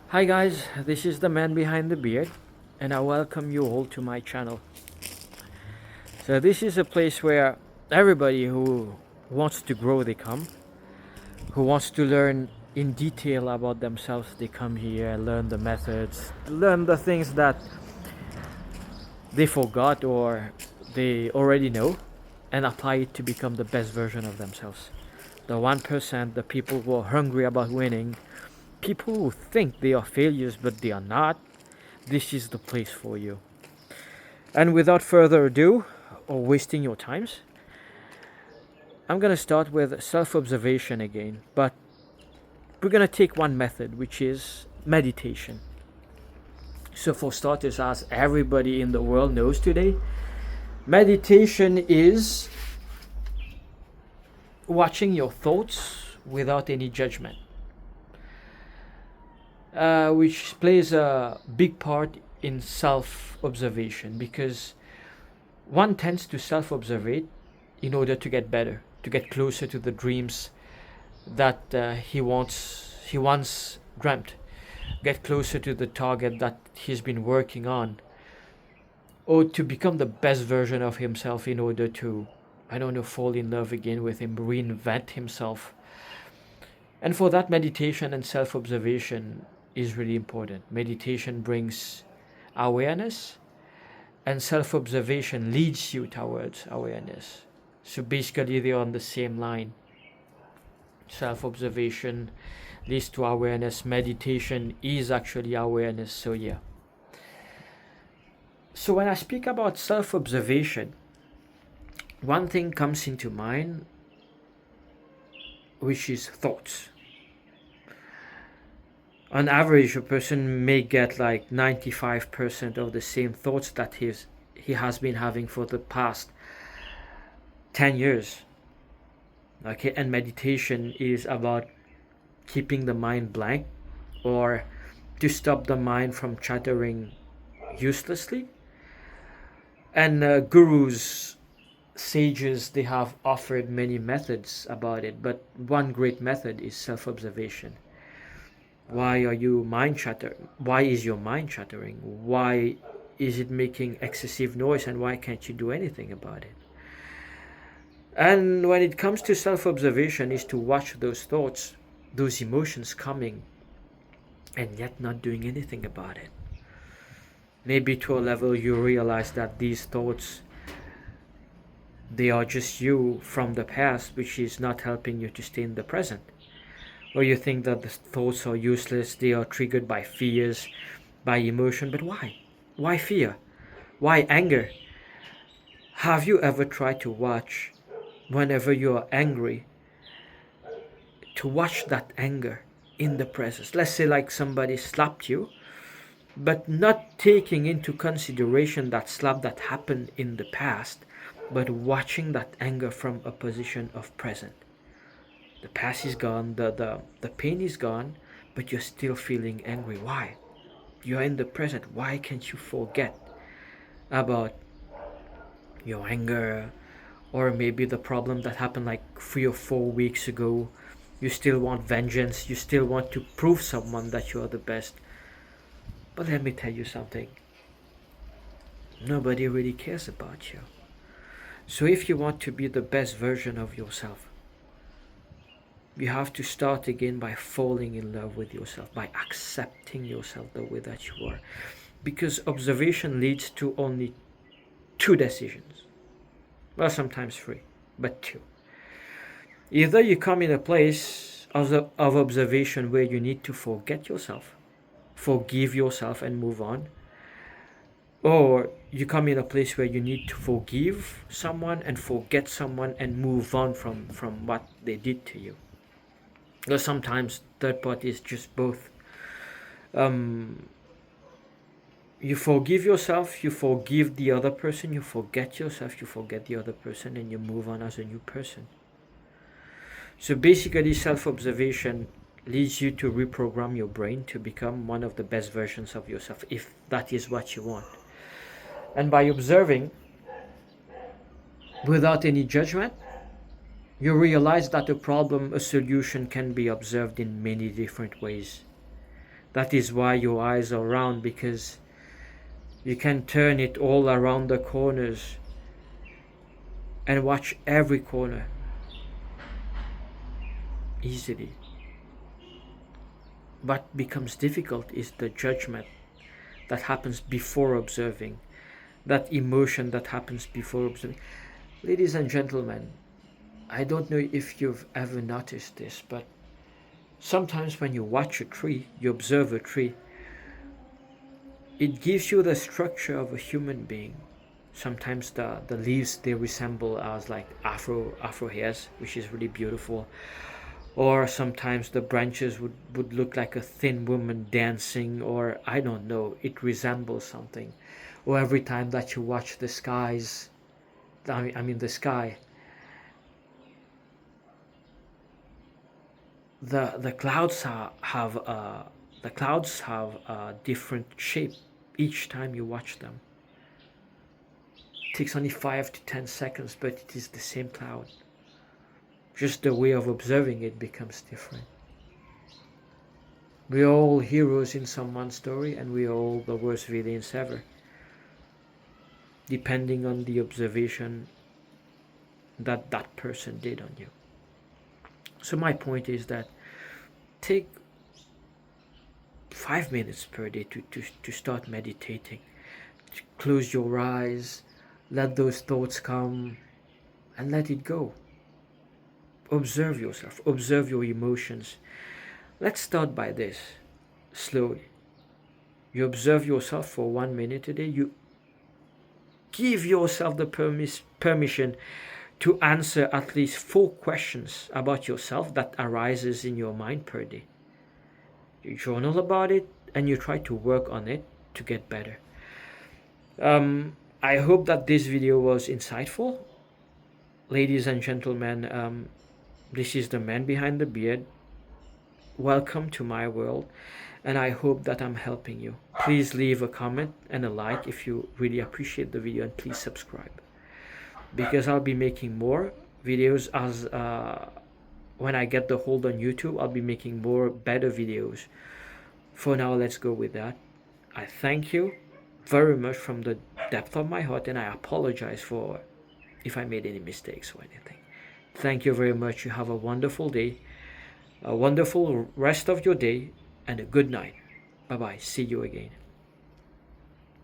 Hi guys, this is the man behind the beard, and I welcome you all to my channel. So this is a place where everybody who wants to grow they come, who wants to learn in detail about themselves they come here, learn the methods, learn the things that they forgot or they already know, and apply it to become the best version of themselves. The 1%, the people who are hungry about winning, people who think they are failures but they are not, this is the place for you. And without further ado, or wasting your times, I'm gonna start with self-observation again, but we're gonna take one method, which is meditation. So for starters, as everybody in the world knows today, meditation is watching your thoughts without any judgment, which plays a big part in self-observation because one tends to self-observe in order to get better, to get closer to the dreams that he once dreamt, get closer to the target that he's been working on, or to become the best version of himself in order to, I don't know, fall in love again with him, reinvent himself. And for that, meditation and self observation is really important. Meditation brings awareness, and self observation leads you towards awareness. So basically, they're on the same line. Self observation leads to awareness. Meditation is actually awareness. So, yeah. So, when I speak about self observation, one thing comes into mind, which is thoughts. On average, a person may get like 95% of the same thoughts that he has been having for the past 10 years. Okay, and meditation is about keeping the mind blank, or to stop the mind from chattering uselessly. And gurus, sages, they have offered many methods about it, but one great method is self-observation. Why are you mind chattering? Why is your mind chattering? Why is it making excessive noise, and why can't you do anything about it? And when it comes to self-observation, is to watch those thoughts, those emotions coming, and yet not doing anything about it. Maybe to a level you realize that these thoughts, they are just you from the past, which is not helping you to stay in the present. Or you think that the thoughts are useless, they are triggered by fears, by emotion. But why? Why fear? Why anger? Have you ever tried to watch, whenever you are angry, to watch that anger in the present? Let's say like somebody slapped you, but not taking into consideration that slap that happened in the past, but watching that anger from a position of present. The past is gone, the pain is gone, but you're still feeling angry. Why? You're in the present. Why can't you forget about your anger, or maybe the problem that happened like 3 or 4 weeks ago? You still want vengeance, you still want to prove someone that you are the best. But let me tell you something, nobody really cares about you. So if you want to be the best version of yourself, you have to start again by falling in love with yourself, by accepting yourself the way that you are. Because observation leads to only two decisions. Well, sometimes three, but two. Either you come in a place of observation where you need to forget yourself, forgive yourself, and move on, or you come in a place where you need to forgive someone and forget someone and move on from what they did to you. Or sometimes third party is just both. Um, you forgive yourself, you forgive the other person, you forget yourself, you forget the other person, and you move on as a new person. So basically, self-observation leads you to reprogram your brain to become one of the best versions of yourself, if that is what you want. And by observing without any judgment, you realize that a problem, a solution, can be observed in many different ways. That is why your eyes are round, because you can turn it all around the corners and watch every corner easily. What becomes difficult is the judgment that happens before observing, that emotion that happens before observing. Ladies and gentlemen, I don't know if you've ever noticed this, but sometimes when you watch a tree, you observe a tree, it gives you the structure of a human being. Sometimes the leaves, they resemble as like afro hairs, which is really beautiful. Or sometimes the branches would look like a thin woman dancing, or I don't know, it resembles something. Or every time that you watch the skies, I mean the sky, the clouds have a different shape each time you watch them. It takes only 5 to 10 seconds, but it is the same cloud. Just the way of observing it becomes different. We are all heroes in someone's story, and we are all the worst villains ever, depending on the observation that that person did on you. So my point is that take 5 minutes per day to start meditating. To close your eyes, let those thoughts come, and let it go. Observe yourself, observe your emotions. Let's start by this, slowly. You observe yourself for 1 minute a day. You give yourself the permission to answer at least 4 questions about yourself that arises in your mind per day. You journal about it, and you try to work on it to get better. I hope that this video was insightful. Ladies and gentlemen, this is the man behind the beard. Welcome to my world, and I hope that I'm helping you. Please leave a comment and a like if you really appreciate the video, and please subscribe, because I'll be making more videos as when I get the hold on YouTube. I'll be making more better videos. For now, let's go with that. I thank you very much from the depth of my heart, and I apologize for if I made any mistakes or anything. Thank you very much. You have a wonderful day, a wonderful rest of your day, and a good night. Bye bye. See you again.